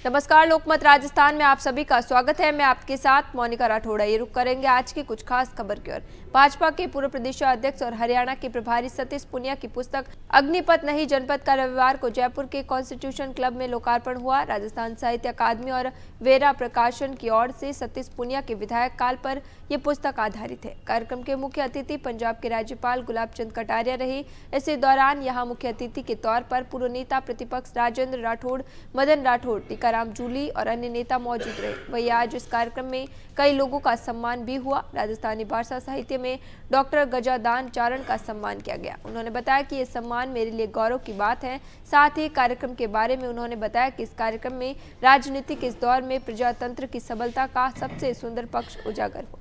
नमस्कार, लोकमत राजस्थान में आप सभी का स्वागत है। मैं आपके साथ मोनिका राठौड़ा। ये रुक करेंगे आज की कुछ खास खबर की ओर। भाजपा के पूर्व प्रदेश अध्यक्ष और हरियाणा के प्रभारी सतीश पूनिया की पुस्तक अग्निपथ नहीं जनपथ का रविवार को जयपुर के कॉन्स्टिट्यूशन क्लब में लोकार्पण हुआ। राजस्थान साहित्य अकादमी और वेरा प्रकाशन की ओर से सतीश पूनिया के विधायक काल पर यह पुस्तक आधारित है। कार्यक्रम के मुख्य अतिथि पंजाब के राज्यपाल गुलाब चंद कटारिया रहे। इसी दौरान यहाँ मुख्य अतिथि के तौर पर पूर्व नेता प्रतिपक्ष राजेंद्र राठौड़, मदन राठौड़, टीकाराम जूली और अन्य नेता मौजूद रहे। वही आज इस कार्यक्रम में कई लोगों का सम्मान भी हुआ। राजस्थानी भाषा साहित्य में डॉक्टर गजादान चारण का सम्मान किया गया। उन्होंने बताया कि ये सम्मान मेरे लिए गौरव की बात है। साथ ही कार्यक्रम के बारे में उन्होंने बताया कि इस कार्यक्रम में राजनीति के इस दौर में प्रजातंत्र की सबलता का सबसे सुंदर पक्ष उजागर हो।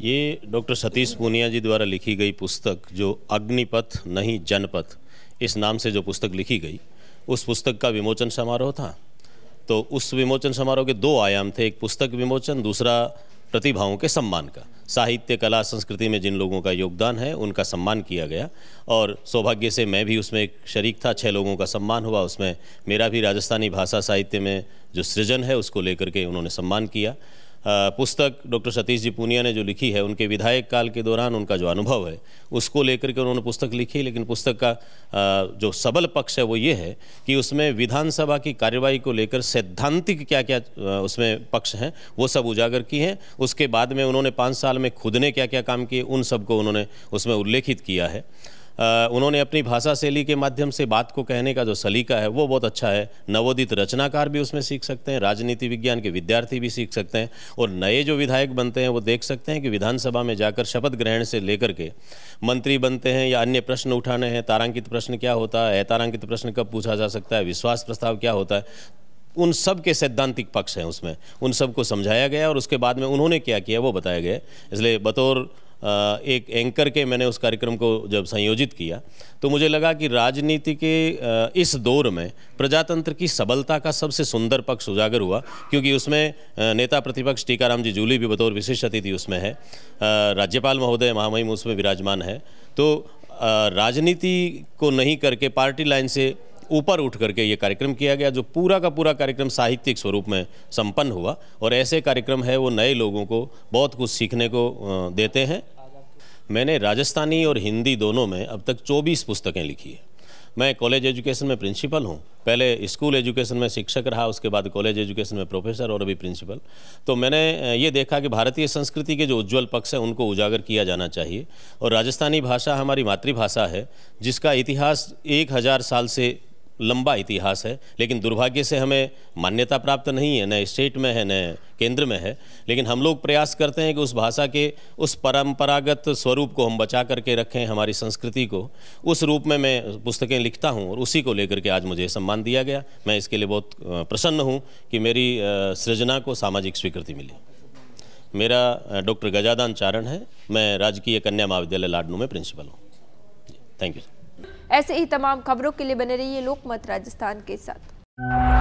ये डॉक्टर सतीश पूनिया जी द्वारा लिखी गई पुस्तक जो अग्निपथ नहीं जनपथ इस नाम से जो पुस्तक लिखी गई, उस पुस्तक का विमोचन समारोह था। तो उस विमोचन समारोह के दो आयाम थे, एक पुस्तक विमोचन, दूसरा प्रतिभाओं के सम्मान का। साहित्य, कला, संस्कृति में जिन लोगों का योगदान है उनका सम्मान किया गया और सौभाग्य से मैं भी उसमें एक शरीक था। 6 लोगों का सम्मान हुआ, उसमें मेरा भी राजस्थानी भाषा साहित्य में जो सृजन है उसको लेकर के उन्होंने सम्मान किया। पुस्तक डॉक्टर सतीश जी पूनिया ने जो लिखी है, उनके विधायक काल के दौरान उनका जो अनुभव है उसको लेकर के उन्होंने पुस्तक लिखी। लेकिन पुस्तक का जो सबल पक्ष है वो ये है कि उसमें विधानसभा की कार्यवाही को लेकर सैद्धांतिक क्या क्या उसमें पक्ष हैं वो सब उजागर किए हैं। उसके बाद में उन्होंने 5 साल में खुद ने क्या क्या काम किए उन सबको उन्होंने उसमें उल्लेखित किया है। उन्होंने अपनी भाषा शैली के माध्यम से बात को कहने का जो सलीका है वो बहुत अच्छा है। नवोदित रचनाकार भी उसमें सीख सकते हैं, राजनीति विज्ञान के विद्यार्थी भी सीख सकते हैं और नए जो विधायक बनते हैं वो देख सकते हैं कि विधानसभा में जाकर शपथ ग्रहण से लेकर के मंत्री बनते हैं या अन्य प्रश्न उठाने हैं। तारांकित प्रश्न क्या होता है, अतारांकित प्रश्न कब पूछा जा सकता है, विश्वास प्रस्ताव क्या होता है, उन सब के सैद्धांतिक पक्ष हैं उसमें, उन सबको समझाया गया और उसके बाद में उन्होंने क्या किया वो बताया गया। इसलिए बतौर एक एंकर के मैंने उस कार्यक्रम को जब संयोजित किया तो मुझे लगा कि राजनीति के इस दौर में प्रजातंत्र की सबलता का सबसे सुंदर पक्ष उजागर हुआ, क्योंकि उसमें नेता प्रतिपक्ष टीकाराम जी जूली भी बतौर विशेष अतिथि उसमें है, राज्यपाल महोदय महामहिम उसमें विराजमान है। तो राजनीति को नहीं करके पार्टी लाइन से ऊपर उठ करके ये कार्यक्रम किया गया, जो पूरा का पूरा कार्यक्रम साहित्यिक स्वरूप में संपन्न हुआ और ऐसे कार्यक्रम है वो नए लोगों को बहुत कुछ सीखने को देते हैं। मैंने राजस्थानी और हिंदी दोनों में अब तक 24 पुस्तकें लिखी है। मैं कॉलेज एजुकेशन में प्रिंसिपल हूँ, पहले स्कूल एजुकेशन में शिक्षक रहा, उसके बाद कॉलेज एजुकेशन में प्रोफेसर और अभी प्रिंसिपल। तो मैंने ये देखा कि भारतीय संस्कृति के जो उज्ज्वल पक्ष है उनको उजागर किया जाना चाहिए। और राजस्थानी भाषा हमारी मातृभाषा है जिसका इतिहास 1000 साल से लंबा इतिहास है, लेकिन दुर्भाग्य से हमें मान्यता प्राप्त नहीं है, न स्टेट में है न केंद्र में है। लेकिन हम लोग प्रयास करते हैं कि उस भाषा के उस परंपरागत स्वरूप को हम बचा करके रखें, हमारी संस्कृति को। उस रूप में मैं पुस्तकें लिखता हूं और उसी को लेकर के आज मुझे सम्मान दिया गया। मैं इसके लिए बहुत प्रसन्न हूं कि मेरी सृजना को सामाजिक स्वीकृति मिली। मेरा डॉक्टर गजादान चारण है, मैं राजकीय कन्या महाविद्यालय लाडनू में प्रिंसिपल हूँ। Thank you. ऐसे ही तमाम खबरों के लिए बने रहिए लोकमत राजस्थान के साथ।